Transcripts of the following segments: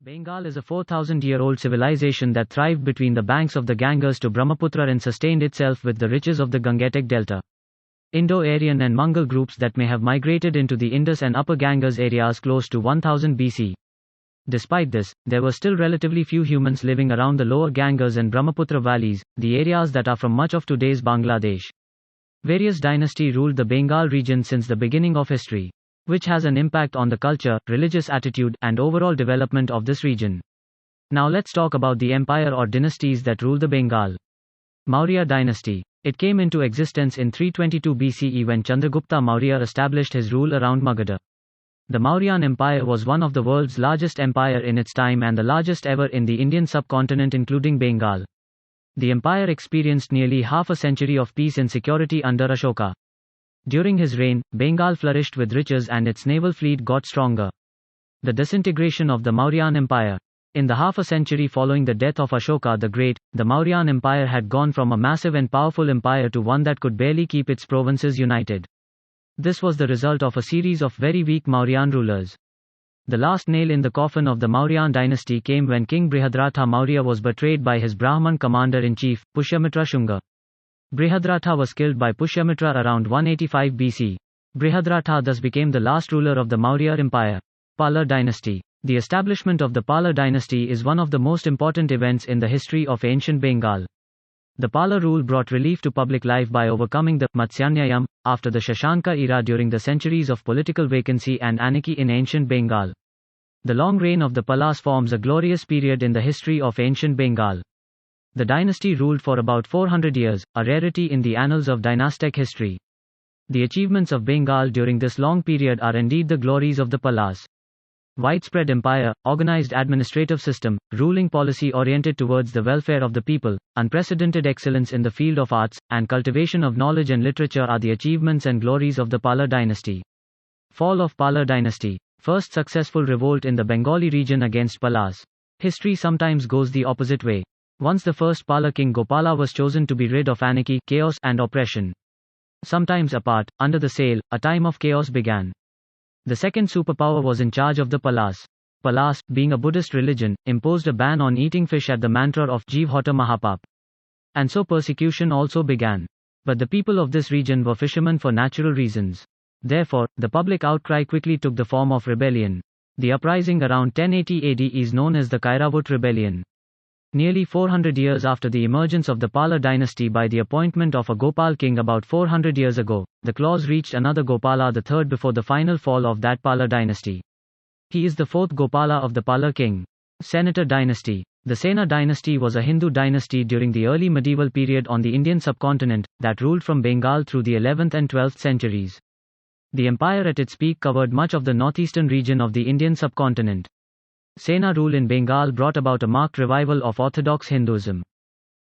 Bengal is a 4,000-year-old civilization that thrived between the banks of the Ganges to Brahmaputra and sustained itself with the riches of the Gangetic delta. Indo-Aryan and Mangal groups that may have migrated into the Indus and Upper Ganges areas close to 1000 BC. Despite this, there were still relatively few humans living around the lower Ganges and Brahmaputra valleys, the areas that are from much of today's Bangladesh. Various dynasties ruled the Bengal region since the beginning of history, which has an impact on the culture, religious attitude, and overall development of this region. Now let's talk about the empire or dynasties that rule the Bengal. Maurya Dynasty. It came into existence in 322 BCE when Chandragupta Maurya established his rule around Magadha. The Mauryan Empire was one of the world's largest empire in its time and the largest ever in the Indian subcontinent including Bengal. The empire experienced nearly half a century of peace and security under Ashoka. During his reign, Bengal flourished with riches and its naval fleet got stronger. The disintegration of the Mauryan Empire. In the half a century following the death of Ashoka the Great, the Mauryan Empire had gone from a massive and powerful empire to one that could barely keep its provinces united. This was the result of a series of very weak Mauryan rulers. The last nail in the coffin of the Mauryan dynasty came when King Brihadratha Maurya was betrayed by his Brahman commander-in-chief, Pushyamitra Shunga. Brihadratha was killed by Pushyamitra around 185 BC. Brihadratha thus became the last ruler of the Maurya Empire. Pala dynasty. The establishment of the Pala dynasty is one of the most important events in the history of ancient Bengal. The Pala rule brought relief to public life by overcoming the Matsyanyayam after the Shashanka era during the centuries of political vacancy and anarchy in ancient Bengal. The long reign of the Palas forms a glorious period in the history of ancient Bengal. The dynasty ruled for about 400 years, a rarity in the annals of dynastic history. The achievements of Bengal during this long period are indeed the glories of the Palas. Widespread empire, organized administrative system, ruling policy oriented towards the welfare of the people, unprecedented excellence in the field of arts, and cultivation of knowledge and literature are the achievements and glories of the Pala dynasty. Fall of Pala dynasty. First successful revolt in the Bengali region against Palas. History sometimes goes the opposite way. Once the first Pala king Gopala was chosen to be rid of anarchy, chaos, and oppression. Sometimes apart, under the sail, a time of chaos began. The second superpower was in charge of the Palas. Palas, being a Buddhist religion, imposed a ban on eating fish at the mantra of Jeev Hota Mahapap. And so persecution also began. But the people of this region were fishermen for natural reasons. Therefore, the public outcry quickly took the form of rebellion. The uprising around 1080 AD is known as the Kairavut Rebellion. Nearly 400 years after the emergence of the Pala dynasty by the appointment of a Gopal king about 400 years ago, the clause reached another Gopala III before the final fall of that Pala dynasty. He is the fourth Gopala of the Pala king. Senator dynasty. The Sena dynasty was a Hindu dynasty during the early medieval period on the Indian subcontinent, that ruled from Bengal through the 11th and 12th centuries. The empire at its peak covered much of the northeastern region of the Indian subcontinent. Sena rule in Bengal brought about a marked revival of orthodox Hinduism.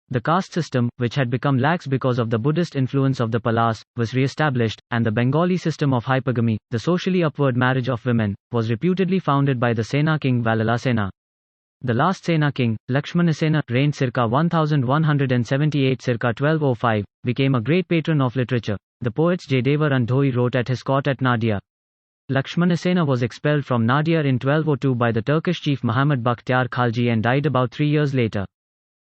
The caste system, which had become lax because of the Buddhist influence of the Palas, was re-established, and the Bengali system of hypergamy, the socially upward marriage of women, was reputedly founded by the Sena king Valalasena. The last Sena king, Lakshmanasena, reigned circa 1178 circa 1205, became a great patron of literature. The poets Jayadeva Randhoi wrote at his court at Nadia. Lakshmanasena was expelled from Nadia in 1202 by the Turkish chief Muhammad Bakhtiar Khalji and died about 3 years later.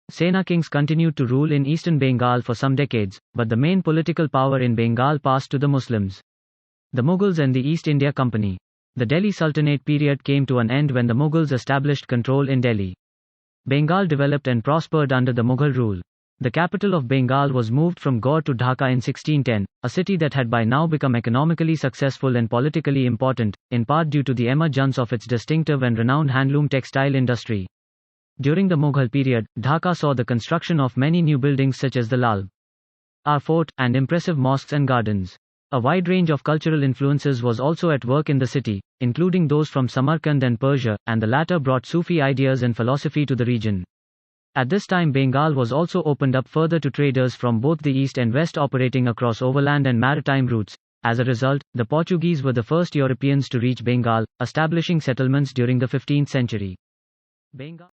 Sena kings continued to rule in eastern Bengal for some decades, but the main political power in Bengal passed to the Muslims. The Mughals and the East India Company. The Delhi Sultanate period came to an end when the Mughals established control in Delhi. Bengal developed and prospered under the Mughal rule. The capital of Bengal was moved from Gaur to Dhaka in 1610, a city that had by now become economically successful and politically important, in part due to the emergence of its distinctive and renowned handloom textile industry. During the Mughal period, Dhaka saw the construction of many new buildings such as the Lal Ar Fort, and impressive mosques and gardens. A wide range of cultural influences was also at work in the city, including those from Samarkand and Persia, and the latter brought Sufi ideas and philosophy to the region. At this time Bengal was also opened up further to traders from both the east and west operating across overland and maritime routes. As a result, the Portuguese were the first Europeans to reach Bengal, establishing settlements during the 15th century. Bengal